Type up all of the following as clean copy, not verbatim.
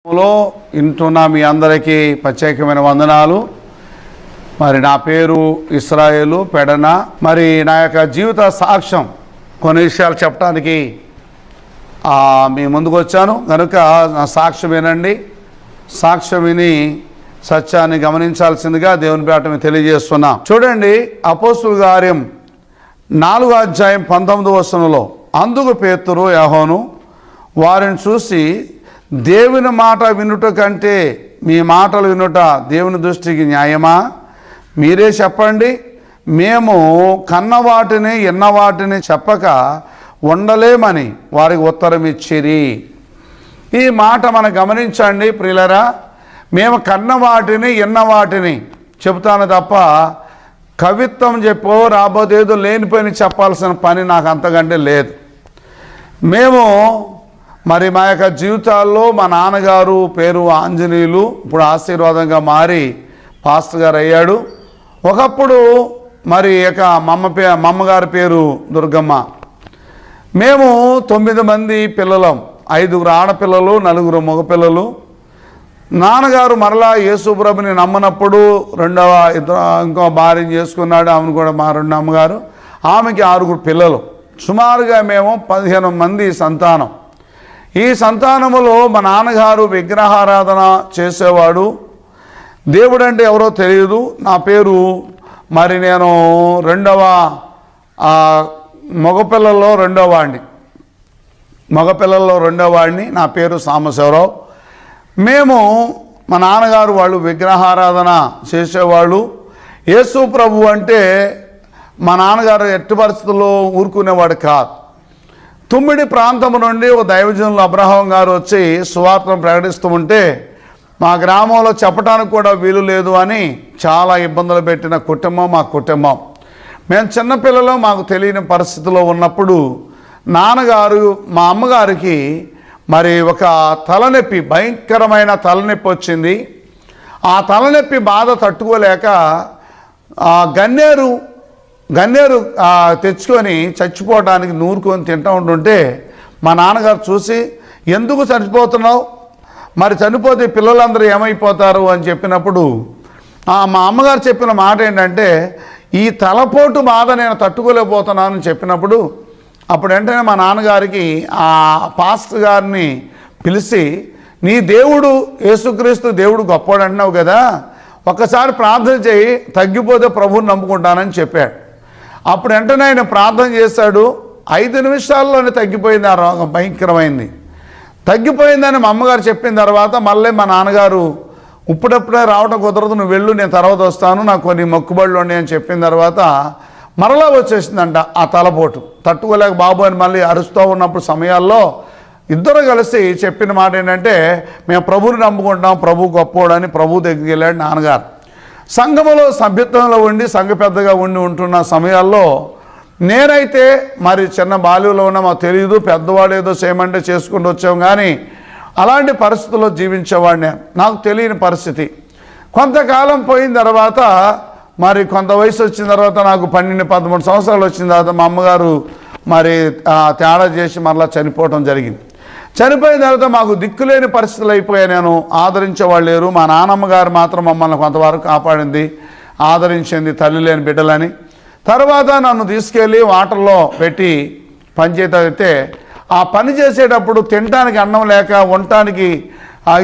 లో ఇంటున్న మీ అందరికీ ప్రత్యేకమైన వందనాలు. మరి నా పేరు ఇస్రాయేలు పెడన. మరి నా యొక్క జీవిత సాక్ష్యం కొన్ని విషయాలు చెప్పడానికి మీ ముందుకు వచ్చాను కనుక నా సాక్ష్యం వినండి. సాక్ష్యం విని సత్యాన్ని గమనించాల్సిందిగా దేవుని పేట మేము తెలియజేస్తున్నాం. చూడండి, అపోస్తుల కార్యం 4వ అధ్యాయం 19వ వచనంలో, అందుకు పేతురు యోహాను వారిని చూసి, దేవుని మాట వినుట కంటే మీ మాటలు వినుట దేవుని దృష్టికి న్యాయమా? మీరే చెప్పండి. మేము కన్నవాటిని ఎన్నవాటిని చెప్పక ఉండలేమని వారికి ఉత్తరం ఇచ్చిరి. ఈ మాట మనం గమనించండి ప్రియులరా. మేము కన్నవాటిని ఎన్నవాటిని చెబుతాను తప్ప కవిత్వం చెప్పో రాబోదేదో లేనిపోయిన చెప్పాల్సిన పని నాకు అంతకంటే లేదు. మేము మరి మా యొక్క జీవితాల్లో మా నాన్నగారు పేరు ఆంజనేయులు, ఇప్పుడు ఆశీర్వాదంగా మారి పాస్టర్ గారు అయ్యాడు. ఒకప్పుడు మరి ఇక మమ్మగారి పేరు దుర్గమ్మ. మేము 9 మంది పిల్లలం, 5 ఆడపిల్లలు, 4 మగపిల్లలు. నాన్నగారు మరలా యేసుప్రభుని నమ్మనప్పుడు ఇంకో భార్యను చేసుకున్నాడు. ఆమెను కూడా మా రెండో అమ్మగారు, ఆమెకి 6 పిల్లలు. సుమారుగా మేము 15 మంది సంతానం. ఈ సంతానములో మా నాన్నగారు విగ్రహారాధన చేసేవాడు. దేవుడు అంటే ఎవరో తెలియదు. నా పేరు మరి నేను మగపిల్లల్లో రెండో వాడిని. నా పేరు సాంబశివరావు. మేము మా నాన్నగారు వాళ్ళు విగ్రహారాధన చేసేవాళ్ళు. యేసు ప్రభు అంటే మా నాన్నగారు ఎట్టి పరిస్థితుల్లో ఊరుకునేవాడు కాదు. తుమ్మిడి ప్రాంతం నుండి ఒక దైవజనులు అబ్రహాం గారు వచ్చి సువార్తను ప్రకటిస్తూ ఉంటే మా గ్రామంలో చెప్పడానికి కూడా వీలు లేదు అని చాలా ఇబ్బందులు పెట్టిన కుటుంబం మా కుటుంబం. మేము చిన్నపిల్లలు, మాకు తెలియని పరిస్థితిలో ఉన్నప్పుడు నాన్నగారు మా అమ్మగారికి మరి ఒక తలనొప్పి, భయంకరమైన తలనొప్పి వచ్చింది. ఆ తలనొప్పి బాధ తట్టుకోలేక గన్నేరు తెచ్చుకొని చచ్చిపోవడానికి నూరుకొని తింటూ ఉంటుంటే మా నాన్నగారు చూసి, ఎందుకు చనిపోతున్నావు, మరి చనిపోతే పిల్లలందరూ ఏమైపోతారు అని చెప్పినప్పుడు మా అమ్మగారు చెప్పిన మాట ఏంటంటే, ఈ తలపోటు బాధ నేను తట్టుకోలేకపోతున్నాను అని చెప్పినప్పుడు అప్పుడు వెంటనే మా నాన్నగారికి ఆ పాస్టర్ గారిని పిలిచి, నీ దేవుడు యేసుక్రీస్తు దేవుడు గొప్పవాడు అంటున్నావు కదా, ఒక్కసారి ప్రార్థన చేయి, తగ్గిపోతే ప్రభువుని నమ్ముకుంటానని చెప్పాడు. అప్పుడు వెంటనే ఆయన ప్రార్థన చేశాడు. 5 నిమిషాల్లోనే తగ్గిపోయింది. ఆ రోగం భయంకరమైంది. తగ్గిపోయిందని మా అమ్మగారు చెప్పిన తర్వాత మళ్ళీ మా నాన్నగారు, ఇప్పుడప్పుడే రావడం కుదరదు, నువ్వు వెళ్ళు, నేను తర్వాత వస్తాను, నాకు కొన్ని మొక్కుబడులు ఉన్నాయి అని చెప్పిన తర్వాత మరలా వచ్చేసిందంట ఆ తలపోటు. తట్టుకోలేక బాబు అని మళ్ళీ అరుస్తూ ఉన్నప్పుడు సమయాల్లో ఇద్దరు కలిసి చెప్పిన మాట ఏంటంటే, మేము ప్రభువుని నమ్ముకుంటాం, ప్రభు గొప్పోడని ప్రభు దగ్గరికి వెళ్ళాడు నాన్నగారు. సంఘములో సభ్యత్వంలో ఉండి సంఘ పెద్దగా ఉంటున్న సమయాల్లో నేనైతే మరి చిన్న బాల్యంలో ఉన్నా మాకు తెలియదు, పెద్దవాడు ఏదో చేయమంటే చేసుకుంటూ వచ్చాం, కానీ అలాంటి పరిస్థితుల్లో జీవించేవాడిని, నాకు తెలియని పరిస్థితి. కొంతకాలం పోయిన తర్వాత మరి కొంత వయసు వచ్చిన తర్వాత నాకు 12-13 సంవత్సరాలు వచ్చిన తర్వాత మా అమ్మగారు మరి తేడా చేసి మరలా చనిపోవడం జరిగింది. చనిపోయిన తర్వాత మాకు దిక్కులేని పరిస్థితులు అయిపోయాయి. నేను ఆదరించేవాళ్ళు లేరు. మా నాన్నమ్మ గారు మాత్రం మమ్మల్ని కొంతవరకు కాపాడింది, ఆదరించింది, తల్లి లేని బిడ్డలని. తర్వాత నన్ను తీసుకెళ్ళి వాటర్లో పెట్టి పనిచేస్తే ఆ పని చేసేటప్పుడు తినడానికి అన్నం లేక, ఉండటానికి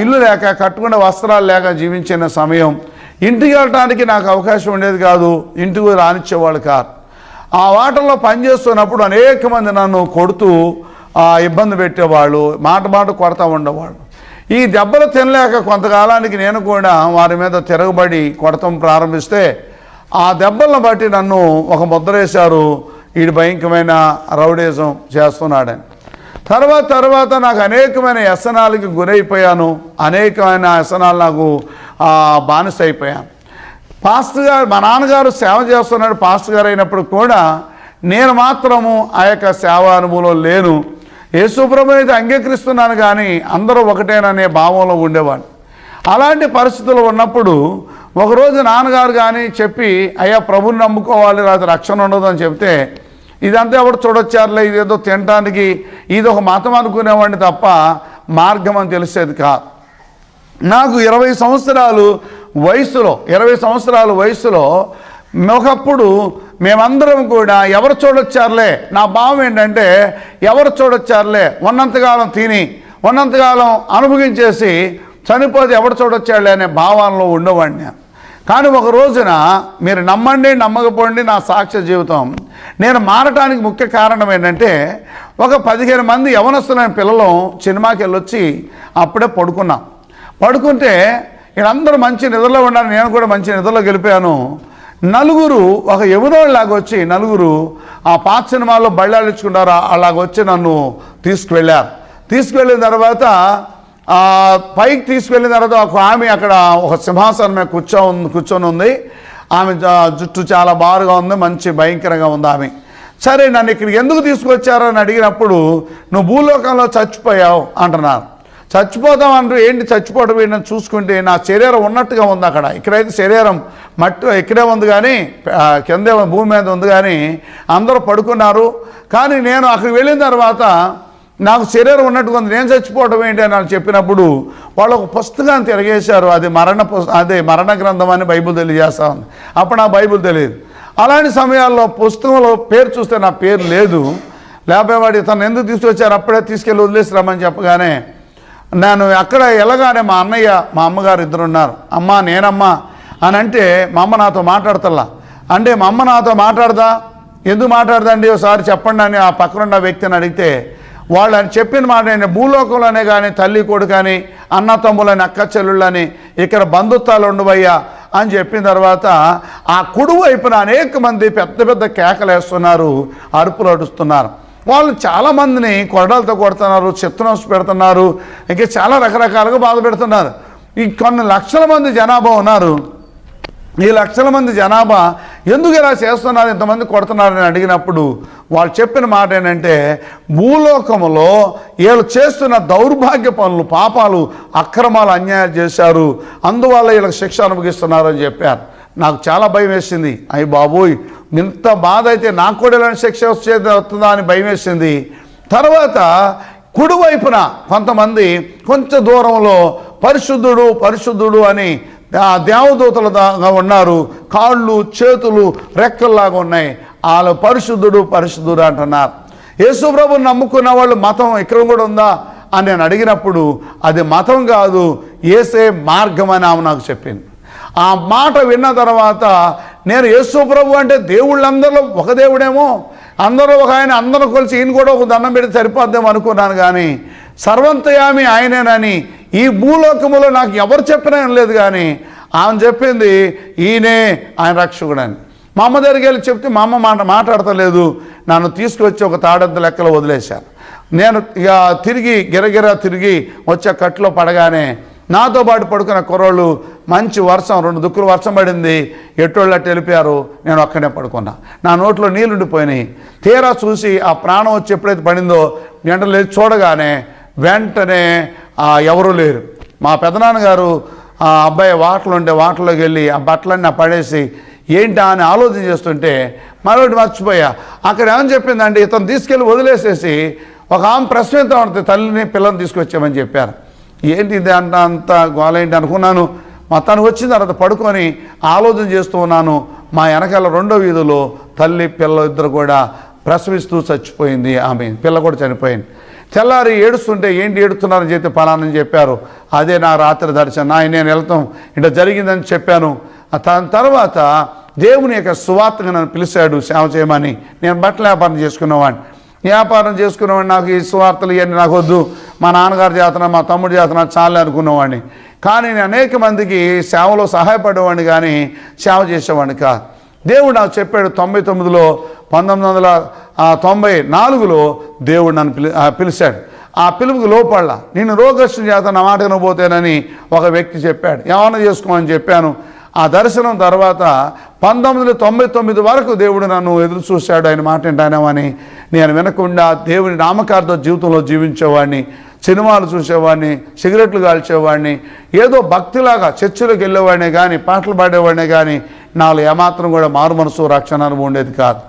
ఇల్లు లేక, కట్టుకునే వస్త్రాలు లేక జీవించిన సమయం. ఇంటికి వెళ్ళటానికి నాకు అవకాశం ఉండేది కాదు, ఇంటికి రానిచ్చేవాళ్ళు కాదు. ఆ వాటర్లో పనిచేస్తున్నప్పుడు అనేక మంది నన్ను కొడుతూ ఇబ్బంది పెట్టేవాళ్ళు, మాట కొడతా ఉండేవాళ్ళు. ఈ దెబ్బలు తినలేక కొంతకాలానికి నేను కూడా వారి మీద తిరగబడి కొడతాం ప్రారంభిస్తే ఆ దెబ్బలను బట్టి నన్ను ఒక ముద్ర వేశారు, వీడు భయంకరమైన రౌడీజం చేస్తున్నాడని. తర్వాత నాకు అనేకమైన వ్యసనాలకి గురైపోయాను. అనేకమైన వ్యసనాలు నాకు బానిస అయిపోయాను. పాస్టర్ గారు, మా నాన్నగారు సేవ చేస్తున్నాడు పాస్టర్ గారు అయినప్పుడు కూడా నేను మాత్రము ఆ యొక్క సేవా అనుభవంలో లేను. యేసుప్రభుని అయితే అంగీకరిస్తున్నాను కానీ అందరూ ఒకటేననే భావంలో ఉండేవాడు. అలాంటి పరిస్థితులు ఉన్నప్పుడు ఒకరోజు నాన్నగారు కానీ చెప్పి, అయ్యా ప్రభుని నమ్ముకోవాలి, రాత్రి రక్షణ ఉండదు అని చెప్తే, ఇదంతా ఎవరు చూడొచ్చారులే, ఇదేదో తినడానికి ఇది ఒక మతం అనుకునేవాడిని తప్ప మార్గం అని తెలిసేది కాదు. నాకు 20 సంవత్సరాలు వయసులో ఒకప్పుడు మేమందరం కూడా ఎవరు చూడొచ్చారులే, నా భావం ఏంటంటే ఎవరు చూడొచ్చారులే, ఉన్నంతకాలం తిని ఉన్నంతకాలం అనుభవించేసి చనిపోతే ఎవరు చూడొచ్చాడులే అనే భావనలో ఉండేవాడిని. కానీ ఒక రోజున మీరు నమ్మండి నమ్మకపోండి, నా సాక్ష్య జీవితం, నేను మారటానికి ముఖ్య కారణం ఏంటంటే ఒక 15 మంది యవనస్తులైన పిల్లలు సినిమాకి వెళ్ళొచ్చి అప్పుడే పడుకుంటే వీళ్ళందరూ మంచి నిద్రలో ఉన్నారు, నేను కూడా మంచి నిద్రలో గెలిపాను. నలుగురు ఒక యమునోళ్ళలాగా వచ్చి ఆ పాత సినిమాల్లో బళ్ళాడించుకున్నారు, అలాగొచ్చి నన్ను తీసుకువెళ్ళిన తర్వాత పైకి తీసుకువెళ్ళిన తర్వాత ఒక ఆమె అక్కడ ఒక సింహాసనం మీద కూర్చొని ఉంది. ఆమె జుట్టు చాలా బారుగా ఉంది, మంచి భయంకరంగా ఉంది ఆమె. సరే, నన్ను ఇక్కడికి ఎందుకు తీసుకొచ్చారని అడిగినప్పుడు నువ్వు భూలోకంలో చచ్చిపోయావు అంటున్నారు. చచ్చిపోతాం అంటూ ఏంటి చచ్చిపోవడం ఏంటని చూసుకుంటే నా శరీరం ఉన్నట్టుగా ఉంది అక్కడ. ఇక్కడైతే శరీరం ఇక్కడే ఉంది కానీ కిందే భూమి మీద ఉంది కానీ అందరూ పడుకున్నారు. కానీ నేను అక్కడికి వెళ్ళిన తర్వాత నాకు శరీరం ఉన్నట్టుగా ఉంది, నేను చచ్చిపోవడం ఏంటి అని వాళ్ళు చెప్పినప్పుడు వాళ్ళు ఒక పుస్తకాన్ని తిరగేశారు. అది మరణ గ్రంథం అని బైబిల్ తెలియజేస్తా ఉంది. అప్పుడు నా బైబిల్ తెలియదు. అలాంటి సమయాల్లో పుస్తకంలో పేరు చూస్తే నా పేరు లేదు. లేకపోతే వాడు తను ఎందుకు తీసుకొచ్చారు, అప్పుడే తీసుకెళ్ళి వదిలేసి రమ్మని చెప్పగానే నేను అక్కడ వెళ్ళగానే మా అన్నయ్య మా అమ్మగారు ఇద్దరు ఉన్నారు. అమ్మ నేనమ్మా అని అంటే మా అమ్మ నాతో మాట్లాడతల్లా. అంటే మా అమ్మ నాతో మాట్లాడదా, ఎందుకు మాట్లాడదండి ఒకసారి చెప్పండి అని ఆ పక్కనున్న వ్యక్తిని అడిగితే వాళ్ళు అని చెప్పిన మాట ఏంటంటే భూలోకంలోనే కానీ తల్లి కొడుకు కానీ అన్న తమ్ములని అక్క చెల్లుళ్ళని ఇక్కడ బంధుత్వాలు ఉండవయ్యా అని చెప్పిన తర్వాత ఆ కుడి వైపున అనేక మంది పెద్ద పెద్ద కేకలు వేస్తున్నారు, అరుపులు అడుస్తున్నారు. వాళ్ళు చాలామందిని కొరడాలతో కొడుతున్నారు, చిత్తనోసి పెడుతున్నారు, ఇంకా చాలా రకరకాలుగా బాధ పెడుతున్నారు. ఈ కొన్ని లక్షల మంది జనాభా ఉన్నారు. ఈ లక్షల మంది జనాభా ఎందుకు ఇలా చేస్తున్నారు, ఇంతమంది కొడుతున్నారని అడిగినప్పుడు వాళ్ళు చెప్పిన మాట ఏంటంటే భూలోకములో వీళ్ళు చేస్తున్న దౌర్భాగ్య పనులు, పాపాలు, అక్రమాలు, అన్యాయాలు చేశారు, అందువల్ల వీళ్ళకి శిక్ష అనుభవిస్తున్నారు అని చెప్పారు. నాకు చాలా భయం వేసింది. అయ్యి బాబోయ్, ఇంత బాధ అయితే నాకు కూడా ఇలాంటి శిక్ష వస్తుందా అని భయం వేసింది. తర్వాత కుడివైపున కొంతమంది కొంచెం దూరంలో పరిశుద్ధుడు అని దేవదూతలుగా ఉన్నారు. కాళ్ళు చేతులు రెక్కల్లాగా ఉన్నాయి. వాళ్ళు పరిశుద్ధుడు అంటున్నారు. యేసు ప్రభువుని నమ్ముకున్న వాళ్ళు మతం ఇక్కడ కూడా ఉందా అని నేను అడిగినప్పుడు అది మతం కాదు, యేసే మార్గం అని ఆమె నాకు చెప్పింది. ఆ మాట విన్న తర్వాత నేను యేసు ప్రభు అంటే దేవుళ్ళందరిలో ఒక దేవుడేమో, అందరూ ఒక ఆయన, అందరూ కలిసి ఈయన కూడా ఒక దండం పెడితే సరిపోద్దాం అనుకున్నాను. కానీ సర్వంతయామి ఆయనేనని ఈ భూలోకములో నాకు ఎవరు చెప్పినా లేదు. కానీ ఆమె చెప్పింది ఈయనే ఆయన రక్షకుడని. మా అమ్మ దగ్గరికి వెళ్ళి చెప్తే మా అమ్మ మాట్లాడతలేదు. నన్ను తీసుకొచ్చి ఒక తాడంత లెక్కలో వదిలేశాను. నేను ఇక గిరగిరా తిరిగి వచ్చే కట్లో పడగానే నాతో పాటు పడుకున్న కుర్రోళ్ళు మంచి వర్షం, 2 దుక్కులు వర్షం పడింది, ఎట్టోళ్ళు అట్టు వెళ్ళిపోయారు. నేను అక్కడే పడుకున్నా. నా నోట్లో నీళ్ళు ఉండిపోయినాయి. తీరా చూసి ఆ ప్రాణం వచ్చి ఎప్పుడైతే పడిందో వెంటనే లేచి చూడగానే వెంటనే ఎవరూ లేరు. మా పెదనాన్నగారు ఆ అబ్బాయి వాటర్లోకి వెళ్ళి ఆ బట్టలన్నీ పడేసి ఏంటా అని ఆలోచన చేస్తుంటే మరొకటి మర్చిపోయా. అక్కడ ఏమని చెప్పిందంటే ఇతను తీసుకెళ్ళి వదిలేసేసి ఒక ఆమె ప్రశ్నిస్తూ ఉంటుంది, తల్లిని పిల్లల్ని తీసుకొచ్చామని చెప్పారు. ఏంటి ఇది అంత గోల ఏంటి అనుకున్నాను. మొత్తానికి వచ్చిన తర్వాత పడుకొని ఆలోచన చేస్తూ ఉన్నాను. మా వెనకాల 2వ వీధిలో తల్లి పిల్ల ఇద్దరు కూడా ప్రసవిస్తూ చచ్చిపోయింది. ఆమె పిల్ల కూడా చనిపోయింది. తెల్లారి ఏడుస్తుంటే ఏంటి ఏడుస్తున్నారని చెప్తే పలానని చెప్పారు. అదే నా రాత్రి దర్శనం, నేను వెళ్తాం ఇట్లా జరిగిందని చెప్పాను. దాని తర్వాత దేవుని యొక్క సువార్తగా నన్ను పిలిచాడు సేవ చేయమని. నేను బట్టల వ్యాపారం చేసుకునేవాడిని. నాకు ఈ సువార్తలు ఇవన్నీ నాకు వద్దు, మా నాన్నగారు చేతన మా తమ్ముడు చేతన చాలే అనుకునేవాడిని. కానీ నేను అనేక మందికి సేవలో సహాయపడేవాడిని కానీ సేవ చేసేవాడిని కాదు. దేవుడు నాకు చెప్పాడు 1994లో దేవుడు నన్ను పిలిచాడు. ఆ పిలుపుకి లోపడ్డా. నేను రోగస్తుని చేత నా మాట వినబోతేనని ఒక వ్యక్తి చెప్పాడు. ఏమన్నా చేసుకోమని చెప్పాను. ఆ దర్శనం తర్వాత 1999 వరకు దేవుడు నన్ను ఎదురు చూశాడు. ఆయన మాట వింటానేమని నేను వినకుండా దేవుని నామకార్థ జీవితంలో జీవించేవాడిని, సినిమాలు చూసేవాడిని, సిగరెట్లు కాల్చేవాడిని, ఏదో భక్తిలాగా చర్చిలోకి వెళ్ళేవాడినే కానీ పాటలు పాడేవాడినే కానీ నాలో ఏమాత్రం కూడా మారు మనసు రక్షణ అనుభవం ఉండేది కాదు.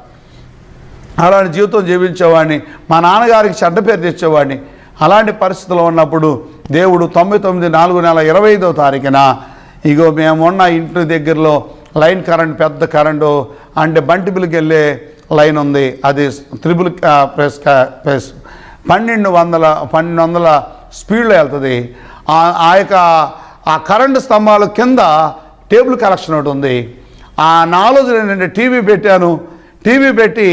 అలాంటి జీవితం జీవించేవాడిని. మా నాన్నగారికి చెడ్డ పేరు తెచ్చేవాడిని. అలాంటి పరిస్థితుల్లో ఉన్నప్పుడు దేవుడు 99/4/25 ఇగో మేము ఉన్న ఇంటి దగ్గరలో లైన్ కరెంట్, పెద్ద కరెంటు అంటే బంటిబిల్కి వెళ్ళే లైన్ ఉంది. అది త్రిబుల్ ప్రెస్ 1200 స్పీడ్లో వెళ్తుంది. ఆ కరెంటు స్తంభాల కింద టేబుల్ కలెక్షన్ ఒకటి ఉంది. నా ఆలోచన ఏంటంటే టీవీ పెట్టి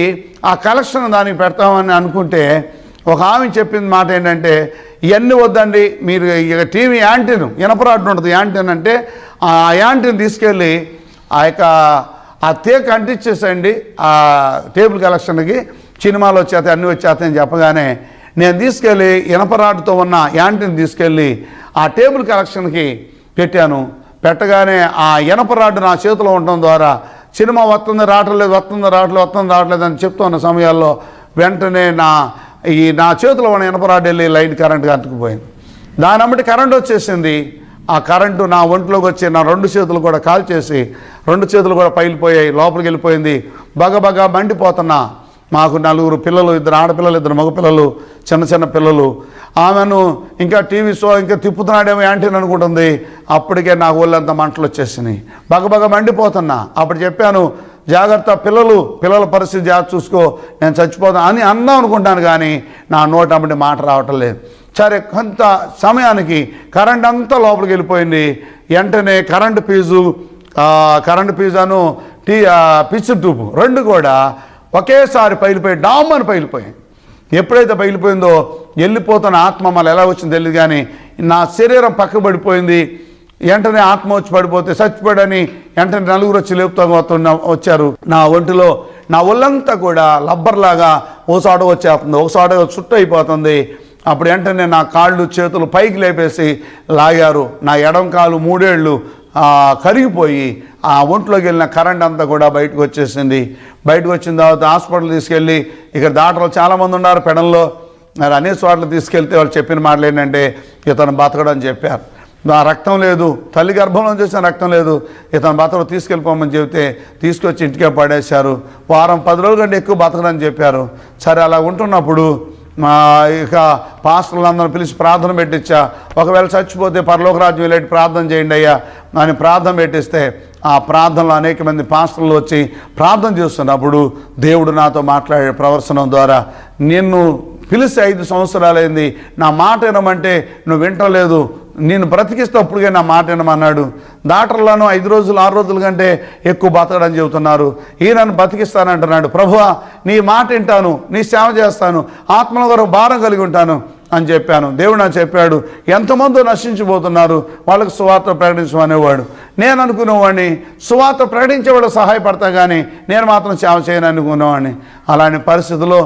ఆ కలెక్షన్ దానికి పెడతామని అనుకుంటే ఒక ఆమె చెప్పిన మాట ఏంటంటే, ఇవన్నీ వద్దండి, మీరు ఇక టీవీ యాంటీన్ ఇనపరాడు ఉంటుంది. యాంటీన్ అంటే ఆ యాంటీన్ తీసుకెళ్ళి ఆ తీగ అంటించేసేయండి ఆ టేబుల్ కలెక్షన్కి, సినిమాలు వచ్చేస్తాయి, అన్నీ వచ్చేస్తాయని చెప్పగానే నేను తీసుకెళ్ళి ఇనపరాడుతో ఉన్న యాంటీన్ తీసుకెళ్ళి ఆ టేబుల్ కలెక్షన్కి పెట్టగానే ఆ ఇనపరాడు నా చేతిలో ఉండడం ద్వారా సినిమా వస్తుంది రావట్లేదు అని చెప్తున్న సమయాల్లో వెంటనే నా చేతిలో ఉన్న ఇనపరాడు వెళ్ళి లైన్ కరెంట్గా అతుకుపోయింది. దాని అమ్మటి కరెంట్ వచ్చేసింది. ఆ కరెంటు నా ఒంట్లోకి వచ్చి నా 2 చేతులు కూడా కాల్చేసి 2 చేతులు కూడా పైలిపోయాయి, లోపలికి వెళ్ళిపోయింది. బగబగా మండిపోతున్నా. మాకు 4 పిల్లలు, 2 ఆడపిల్లలు, 2 మగపిల్లలు, చిన్న పిల్లలు. ఆమెను ఇంకా టీవీ షో ఇంకా తిప్పుతున్నాడేమో యాంటీన్ అనుకుంటుంది. అప్పటికే నాకు ఒళ్ళంతా మంటలు వచ్చేసినాయి, బగబగా మండిపోతున్నా. అప్పుడు చెప్పాను, జాగ్రత్త, పిల్లల పరిస్థితి జాగ్రత్త చూసుకో, నేను చచ్చిపోతాను అని అందాం అనుకుంటాను, కానీ నా నోట అప్పటి మాట రావటం లేదు. సరే, కొంత సమయానికి కరెంట్ అంతా లోపలికి వెళ్ళిపోయింది. వెంటనే కరెంటు ఫీజును పిచ్ ట్యూబ్ 2 కూడా ఒకేసారి డామ్మని పగిలిపోయాయి. ఎప్పుడైతే పగిలిపోయిందో వెళ్ళిపోతున్న ఆత్మ మళ్ళీ ఎలా వచ్చిందో తెలియదు, కానీ నా శరీరం పక్కబడిపోయింది. వెంటనే ఆత్మ వచ్చి పడిపోతే చచ్చిపోయాడని వెంటనే 4 వచ్చి వచ్చారు. నా ఒంటిలో నా ఒళ్ళంతా కూడా లబ్బర్లాగా ఓసాడ వచ్చేస్తుంది, ఒకసాడ చుట్టూ అయిపోతుంది. అప్పుడు వెంటనే నా కాళ్ళు చేతులు పైకి లేపేసి లాగారు. నా ఎడం కాలు 3 ఏళ్ళు కరిగిపోయి ఆ ఒంట్లోకి వెళ్ళిన కరెంట్ అంతా కూడా బయటకు వచ్చేసింది. బయటకు వచ్చిన తర్వాత హాస్పిటల్ తీసుకెళ్ళి, ఇక్కడ డాక్టర్లు చాలామంది ఉన్నారు పెడల్లో, మరి అనే చోట్ల తీసుకెళ్తే వాళ్ళు చెప్పిన మాటలు ఏంటంటే, ఇతను బతకడని చెప్పారు. రక్తం లేదు, తల్లి గర్భంలో చేసిన రక్తం లేదు, ఇతను బతకడు, తీసుకెళ్ళిపోమని చెబితే తీసుకొచ్చి ఇంటికే పడేశారు. వారం 10 రోజుల కంటే ఎక్కువ బతకడని చెప్పారు. సరే, అలా ఉంటున్నప్పుడు ఇక పాస్టర్లందరూ పిలిచి ప్రార్థన పెట్టించా. ఒకవేళ చచ్చిపోతే పరలోక రాజ్యం వెళ్ళి ప్రార్థన చేయండి అయ్యా అని ప్రార్థన పెట్టిస్తే, ఆ ప్రార్థనలో అనేక మంది పాస్టర్లు వచ్చి ప్రార్థన చేస్తున్నప్పుడు దేవుడు నాతో మాట్లాడే ప్రవర్తనం ద్వారా, నిన్ను పిలిచి 5 సంవత్సరాలైంది, నా మాట వినమంటే నువ్వు వింటలేదు, నేను బ్రతికిస్తేప్పుడుగా నా మాట వినమన్నాడు. డాక్టర్లను 5 రోజులు 6 రోజుల కంటే ఎక్కువ బతకడని చెబుతున్నారు. ఈయనను బతికిస్తానంటున్నాడు. ప్రభువా, నీ మాట వింటాను, నీ సేవ చేస్తాను, ఆత్మల వరకు భారం కలిగి ఉంటాను అని చెప్పాను. దేవుడు నాకు చెప్పాడు, ఎంతమందో నశించిపోతున్నారు, వాళ్ళకి సువార్త ప్రకటించమనేవాడు. నేను అనుకునేవాడిని సువార్త ప్రకటించేవాడు సహాయపడతా, కానీ నేను మాత్రం సేవ చేయను అనుకునేవాడిని. అలాంటి పరిస్థితుల్లో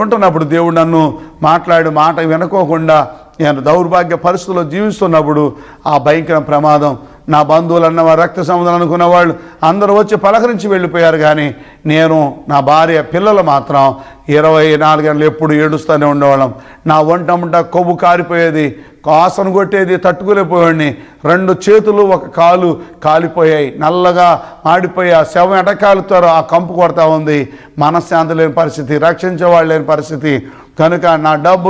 ఉంటున్నప్పుడు దేవుడు నన్ను మాట్లాడి మాట వినుకోకుండా నేను దౌర్భాగ్య పరిస్థితుల్లో జీవిస్తున్నప్పుడు ఆ భయంకర ప్రమాదం, నా బంధువులు అన్నవారు, రక్త సంబంధాలు అనుకున్న వాళ్ళు అందరూ వచ్చి పలకరించి వెళ్ళిపోయారు, కానీ నేను, నా భార్య, పిల్లలు మాత్రం 24 గంటలు ఎప్పుడు ఏడుస్తూనే ఉండేవాళ్ళం. నా ఒంటముంట కొవ్వు కారిపోయేది, కాసను కొట్టేది, తట్టుకోలేకపోయాడిని. 2 చేతులు 1 కాలు కాలిపోయాయి, నల్లగా మాడిపోయి ఆ శవం ఎటకాలుతారో ఆ కంపు కొడతా ఉంది. మనశ్శాంతి లేని పరిస్థితి, రక్షించేవాళ్ళు లేని పరిస్థితి. కనుక నా డబ్బు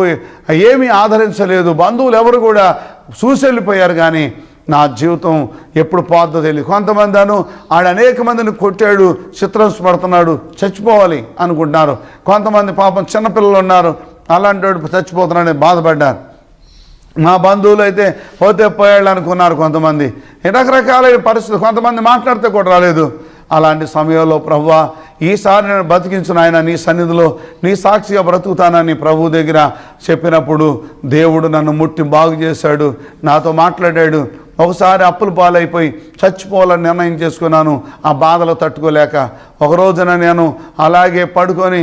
ఏమీ ఆదరించలేదు, బంధువులు ఎవరు కూడా చూసి వెళ్ళిపోయారు, కానీ నా జీవితం ఎప్పుడు పోద్దో తెలియదు. కొంతమంది అనేక మందిని కొట్టాడు, చిత్రంశ పడుతున్నాడు, చచ్చిపోవాలి అనుకుంటున్నారు. కొంతమంది పాపం చిన్నపిల్లలు ఉన్నారు, అలాంటి వాడు చచ్చిపోతున్నాడని బాధపడ్డారు. మా బంధువులు అయితే పోతే పోయాళ్ళు అనుకున్నారు కొంతమంది. రకరకాలైన పరిస్థితులు, కొంతమంది మాట్లాడితే కూడా రాలేదు. అలాంటి సమయంలో ప్రభువా, ఈసారి నేను బతికించిన ఆయన నీ సన్నిధిలో నీ సాక్షిగా బ్రతుకుతానని ప్రభు దగ్గర చెప్పినప్పుడు దేవుడు నన్ను ముట్టి బాగు చేశాడు, నాతో మాట్లాడాడు. ఒకసారి అప్పుల పాలైపోయి చచ్చిపోవాలని నిర్ణయం చేసుకున్నాను, ఆ బాధలు తట్టుకోలేక. ఒక రోజున నేను అలాగే పడుకొని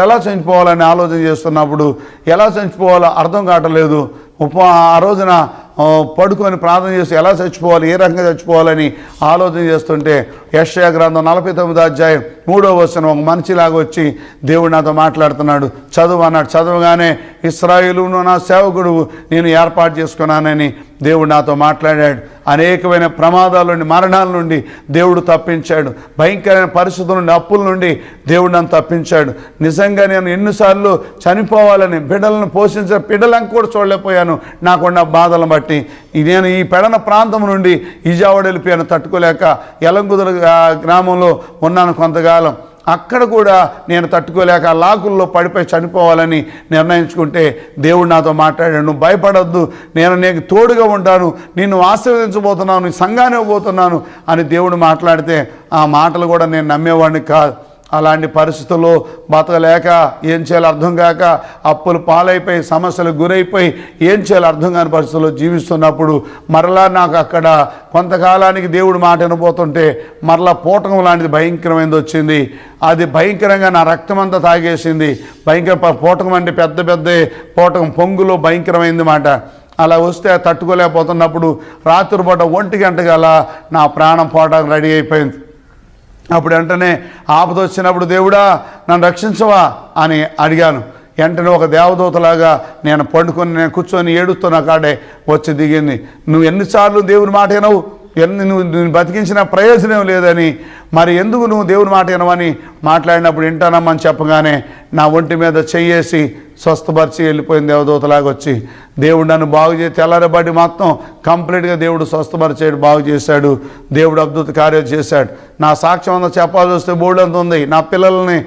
ఎలా చనిపోవాలని ఆలోచన చేస్తున్నప్పుడు ఎలా చనిపోవాలో అర్థం కావట్లేదు. ఆ రోజున పడుకొని ప్రార్థన చేసి ఎలా చచ్చిపోవాలి, ఏ రకంగా చచ్చిపోవాలని ఆలోచన చేస్తుంటే యెషయా గ్రంథం 49వ అధ్యాయం 3వ వచనం ఒక మనిషిలాగా వచ్చి దేవుడు నాతో మాట్లాడుతున్నాడు. చదువు అన్నాడు. చదవగానే ఇశ్రాయేలును నా సేవకుడు నేను ఏర్పాటు చేసుకున్నానని దేవుడు నాతో మాట్లాడాడు. అనేకమైన ప్రమాదాల నుండి, మరణాల నుండి దేవుడు తప్పించాడు. భయంకరమైన పరిస్థితుల నుండి, అప్పుల నుండి దేవుడు నన్ను తప్పించాడు. నిజంగా నేను ఎన్నిసార్లు చనిపోవాలని బిడ్డలను పోషించిన బిడ్డలను కూడా చూడలేకపోయాను నాకున్న బాధలను బట్టి. నేను ఈ పెడన ప్రాంతం నుండి ఇజావాడ వెళ్ళిపోయాను తట్టుకోలేక. యలంగుదుల గ్రామంలో ఉన్నాను కొంతకాలం. అక్కడ కూడా నేను తట్టుకోలేక లాకుల్లో పడిపోయి చనిపోవాలని నిర్ణయించుకుంటే దేవుడు నాతో మాట్లాడాడు, నువ్వు భయపడొద్దు, నేను నీకు తోడుగా ఉంటాను, నిన్ను ఆశీర్వదించబోతున్నాను, నీ సంఘాన్ని ఇవ్వబోతున్నాను అని దేవుడు మాట్లాడితే ఆ మాటలు కూడా నేను నమ్మేవాడిని కాదు. అలాంటి పరిస్థితుల్లో బతకలేక ఏం చేయాలో అర్థం కాక అప్పులు పాలైపోయి సమస్యలకు గురైపోయి ఏం చేయాలో అర్థం కాని పరిస్థితుల్లో జీవిస్తున్నప్పుడు మరలా నాకు అక్కడ కొంతకాలానికి దేవుడు మాట వినబోతుంటే మరలా పూటకం లాంటిది భయంకరమైనది వచ్చింది. అది భయంకరంగా నా రక్తం అంతా తాగేసింది. భయంకర పూటకం అంటే పెద్ద పెద్ద పూటకం, పొంగులో భయంకరమైంది మాట. అలా వస్తే తట్టుకోలేకపోతున్నప్పుడు రాత్రిపూట 1 గంటకి అలా నా ప్రాణం పోవడానికి రెడీ అయిపోయింది. అప్పుడు వెంటనే ఆపద వచ్చినప్పుడు దేవుడా నన్ను రక్షించవా అని అడిగాను. వెంటనే ఒక దేవదూతలాగా నేను కూర్చొని ఏడుస్తున్న కాడే వచ్చి దిగింది. నువ్వు ఎన్నిసార్లు దేవుని మాట వినవు, నువ్వు బతికించిన ప్రయోజనం లేదని, మరి ఎందుకు నువ్వు దేవుని మాట వినవని మాట్లాడినప్పుడు వింటానమ్మని చెప్పగానే నా ఒంటి మీద చెయ్యేసి స్వస్థపరిచి వెళ్ళిపోయింది దేవదూతలాగా వచ్చి. దేవుడు నన్ను బాగు చేసి తెల్లారబడి మొత్తం కంప్లీట్గా దేవుడు స్వస్థపరిచాడు, బాగు చేశాడు. దేవుడు అద్భుత కార్యం చేశాడు. నా సాక్ష్యం అంతా చెప్పాల్సి వస్తే బోర్డంత ఉంది. నా పిల్లల్ని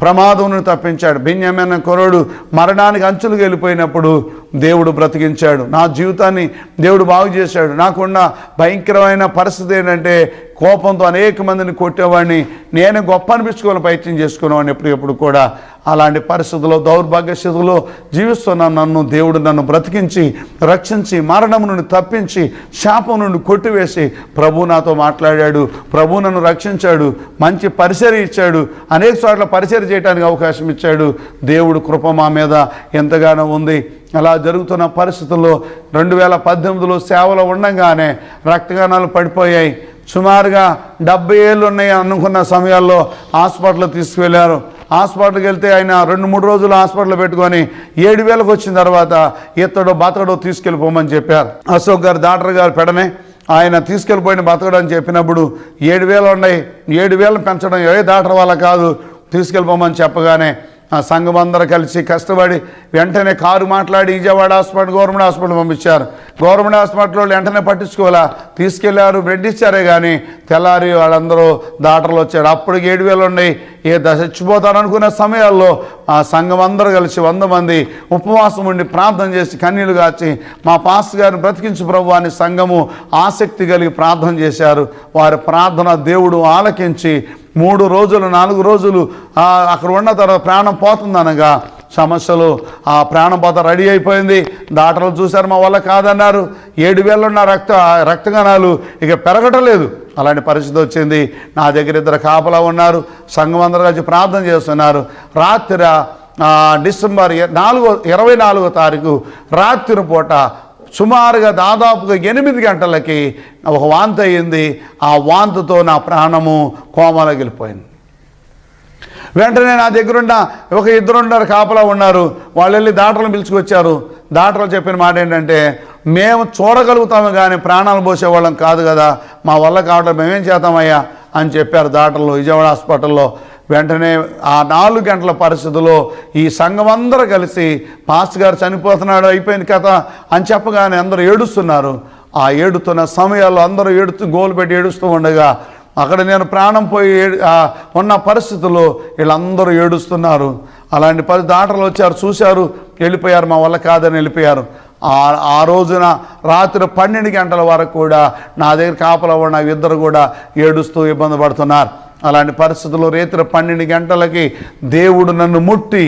ప్రమాదం నుండి తప్పించాడు. బెన్యామీను కుర్రోడు మరణానికి అంచులకు వెళ్ళిపోయినప్పుడు దేవుడు బ్రతికించాడు. నా జీవితాన్ని దేవుడు బాగు చేశాడు. నాకున్న భయంకరమైన పరిస్థితి ఏంటంటే కోపంతో అనేక మందిని కొట్టేవాడిని, నేను గొప్ప అనిపించుకోవాలని ప్రయత్నం చేసుకునేవాడిని ఎప్పుడు కూడా. అలాంటి పరిస్థితుల్లో దౌర్భాగ్య స్థితిలో జీవిస్తున్న నన్ను దేవుడు నన్ను బ్రతికించి రక్షించి మరణం నుండి తప్పించి శాపం నుండి కొట్టివేసి ప్రభు నాతో మాట్లాడాడు. ప్రభు నన్ను రక్షించాడు, మంచి పరిచర్య ఇచ్చాడు, అనేక చోట్ల పరిచర్య చేయడానికి అవకాశం ఇచ్చాడు. దేవుడు కృప మా మీద ఎంతగానో ఉంది. అలా జరుగుతున్న పరిస్థితుల్లో 2018లో సేవలో ఉండగానే రక్తగానాలు పడిపోయాయి. సుమారుగా 70 ఏళ్ళు ఉన్నాయి అనుకున్న సమయాల్లో హాస్పిటల్ తీసుకువెళ్ళారు. హాస్పిటల్కి వెళ్తే ఆయన 2-3 రోజులు హాస్పిటల్ పెట్టుకొని 7,000కి వచ్చిన తర్వాత ఇతడో బతకడో తీసుకెళ్ళిపోమని చెప్పారు. అశోక్ గారు డాక్టర్ గారు పెడనే ఆయన తీసుకెళ్ళిపోయిన బతకడం అని చెప్పినప్పుడు 7,000 ఉన్నాయి, 7,000 పెంచడం ఏ డాక్టర్ వల్ల కాదు, తీసుకెళ్ళిపోమని చెప్పగానే ఆ సంఘం అందరూ కలిసి కష్టపడి వెంటనే కారు మాట్లాడి విజయవాడ హాస్పిటల్, గవర్నమెంట్ హాస్పిటల్ పంపించారు. గవర్నమెంట్ హాస్పిటల్లో వెంటనే పట్టించుకోవాలా, తీసుకెళ్లారు, బ్లడ్ ఇచ్చారే కానీ తెల్లారి వాళ్ళందరూ డాక్టర్లు వచ్చారు. అప్పటికి 7,000 ఉన్నాయి. చచ్చిపోతారనుకునే సమయాల్లో ఆ సంఘం అందరూ కలిసి 100 మంది ఉపవాసం ఉండి ప్రార్థన చేసి కన్నీళ్లు కాచి మా పాస్టర్ గారిని బ్రతికించు ప్రభు అని సంఘము ఆసక్తి కలిగి ప్రార్థన చేశారు. వారి ప్రార్థన దేవుడు ఆలకించి 3 రోజులు 4 రోజులు అక్కడ ఉన్న తర్వాత ప్రాణం పోతుందనగా సమస్యలు ఆ ప్రాణం పోత రెడీ అయిపోయింది. డాక్టర్లు చూశారు, మా వల్ల కాదన్నారు. 7,000 ఉన్న రక్తగణాలు ఇక పెరగటం లేదు. అలాంటి పరిస్థితి వచ్చింది. నా దగ్గర 2 కాపలా ఉన్నారు. సంఘం అందరూ కలిసి ప్రార్థన చేస్తున్నారు. రాత్రి డిసెంబర్ 24వ తారీఖు రాత్రి పూట సుమారుగా దాదాపుగా 8 గంటలకి ఒక వాంతి అయ్యింది. ఆ వాంతితో నా ప్రాణము కోమలోకి వెళ్ళిపోయింది. వెంటనే నా దగ్గరున్న ఒక 2 కాపలా ఉన్నారు. వాళ్ళు వెళ్ళి డాక్టర్లను పిలుచుకొచ్చారు. డాక్టర్లు చెప్పిన మాట ఏంటంటే, మేము చూడగలుగుతాము కానీ ప్రాణాలు పోసేవాళ్ళం కాదు కదా, మా వల్ల కావడం మేమేం చేద్దామయ్యా అని చెప్పారు డాక్టర్లు విజయవాడ హాస్పిటల్లో. వెంటనే ఆ 4 గంటల పరిస్థితుల్లో ఈ సంఘం అందరూ కలిసి పాస్టర్ గారు చనిపోతున్నాడు, అయిపోయింది కథ అని చెప్పగానే అందరూ ఏడుస్తున్నారు. ఆ ఏడుతున్న సమయాల్లో అందరూ గోలు పెట్టి ఏడుస్తూ ఉండగా అక్కడ నేను ప్రాణం పోయి ఉన్న పరిస్థితుల్లో వీళ్ళందరూ ఏడుస్తున్నారు. అలాంటి డాక్టర్లు వచ్చారు, చూశారు, వెళ్ళిపోయారు, మా వల్ల కాదని వెళ్ళిపోయారు. ఆ రోజున రాత్రి 12 గంటల వరకు కూడా నా దగ్గర కాపలా ఉన్న 2 కూడా ఏడుస్తూ ఇబ్బంది పడుతున్నారు. అలాంటి పరిస్థితుల్లో రాత్రి 12 గంటలకి దేవుడు నన్ను ముట్టి,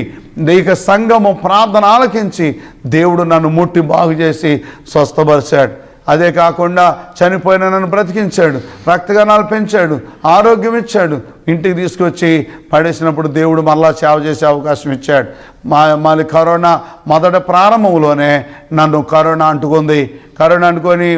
ఇక సంఘము ప్రార్థన ఆలకించి దేవుడు నన్ను ముట్టి బాగు చేసి స్వస్థపరిచాడు. అదే కాకుండా చనిపోయిన నన్ను బ్రతికించాడు, రక్తగణాలు పెంచాడు, ఆరోగ్యం ఇచ్చాడు, ఇంటికి తీసుకొచ్చి పడేసినప్పుడు దేవుడు మళ్ళా సేవ చేసే అవకాశం ఇచ్చాడు. మళ్ళీ కరోనా మొదటి ప్రారంభంలోనే నన్ను కరోనా అంటుకుంది. కరోనా అనుకొని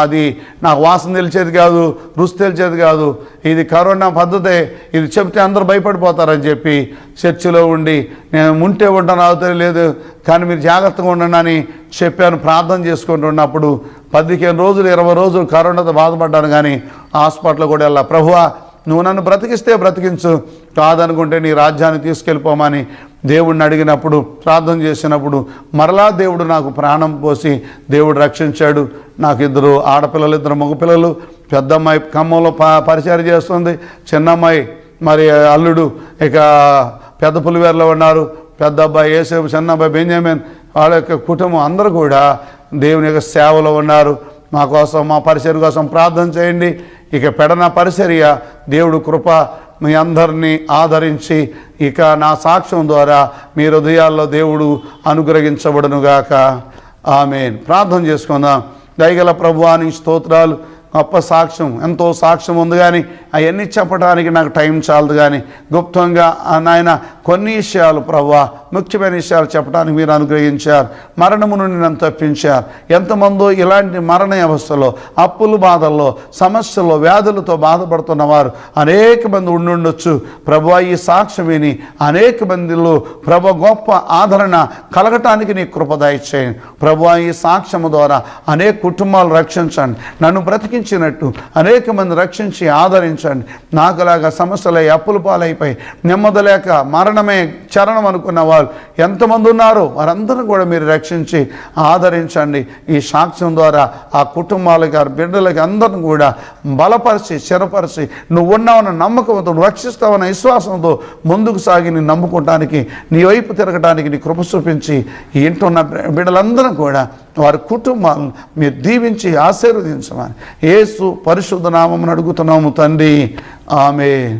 అది నాకు వాసన తెలిసేది కాదు, రుచి తెలిసేది కాదు. ఇది కరోనా పద్ధతే, ఇది చెప్తే అందరూ భయపడిపోతారని చెప్పి చర్చిలో ఉండి నేను ఉంటే ఉంటాను అవుతే లేదు కానీ మీరు జాగ్రత్తగా ఉండండి అని చెప్పాను. ప్రార్థన చేసుకుంటున్నప్పుడు 15 రోజులు 20 రోజులు కరోనాతో బాధపడ్డాను. కానీ హాస్పిటల్ కూడా వెళ్ళా. ప్రభువా నువ్వు నన్ను బ్రతికిస్తే బ్రతికించు, కాదనుకుంటే నీ రాజ్యాన్ని తీసుకెళ్ళిపోమని దేవుడిని అడిగినప్పుడు, ప్రార్థన చేసినప్పుడు మరలా దేవుడు నాకు ప్రాణం పోసి దేవుడు రక్షించాడు. నాకు 2 ఆడపిల్లలు, 2 మగపిల్లలు. పెద్దమ్మాయి ఖమ్మంలో పరిచయం చేస్తుంది, చిన్నమ్మాయి మరి అల్లుడు ఇక పెద్ద పులివేరులో ఉన్నారు. పెద్ద అబ్బాయి యేసేపు, చిన్న అబ్బాయి బెంజమిన్, వాళ్ళ యొక్క కుటుంబం అందరూ కూడా దేవుని యొక్క సేవలో ఉన్నారు. మా కోసం, మా పరిచర్య కోసం ప్రార్థన చేయండి. ఇక పెడన పరిచర్య దేవుడు కృప మీ అందరినీ ఆదరించి ఇక నా సాక్ష్యం ద్వారా మీ హృదయాల్లో దేవుడు అనుగ్రహించబడునుగాక. ఆమేన్. ప్రార్థన చేసుకుందాం. దయగల ప్రభువా నీ స్తోత్రాలు. గొప్ప సాక్ష్యం, ఎంతో సాక్ష్యం ఉంది కానీ అవన్నీ చెప్పడానికి నాకు టైం చాలదు. కానీ గుప్తంగా నాయన కొన్ని విషయాలు ప్రభువా, ముఖ్యమైన విషయాలు చెప్పడానికి మీరు అనుగ్రహించారు. మరణము నుండి నన్ను తప్పించారు. ఎంతమందో ఇలాంటి మరణ అవస్థలో, అప్పుల బాధల్లో, సమస్యల్లో, వ్యాధులతో బాధపడుతున్న వారు అనేక మంది ఉండుండొచ్చు. ప్రభువా ఈ సాక్ష్యం విని అనేక మందిలో ప్రభు గొప్ప ఆదరణ కలగటానికి నీ కృప దయచేయండి. ప్రభువా ఈ సాక్ష్యము ద్వారా అనేక కుటుంబాలు రక్షించండి. నన్ను బ్రతికించినట్టు అనేక మంది రక్షించి ఆదరించండి. నాకులాగా సమస్యలై అప్పుల పాలైపోయి నెమ్మది లేక మరణమే చరణం అనుకున్న వాళ్ళు ఎంతమంది ఉన్నారో వారందరూ కూడా మీరు రక్షించి ఆదరించండి. ఈ సాక్ష్యం ద్వారా ఆ కుటుంబాలకి, ఆ బిడ్డలకి అందరిని కూడా బలపరిచి, స్థిరపరిచి నువ్వు ఉన్నావన్న నమ్మకంతో, రక్షిస్తావన్న విశ్వాసంతో ముందుకు సాగి నీ నమ్ముకోవటానికి, నీ వైపు తిరగటానికి నీ కృప చూపించి ఈ ఇంటున్న బిడ్డలందరూ కూడా వారి కుటుంబాలను మీరు దీవించి ఆశీర్వదించమని యేసు పరిశుద్ధ నామమున అడుగుతున్నాము తండ్రి. ఆమేన్.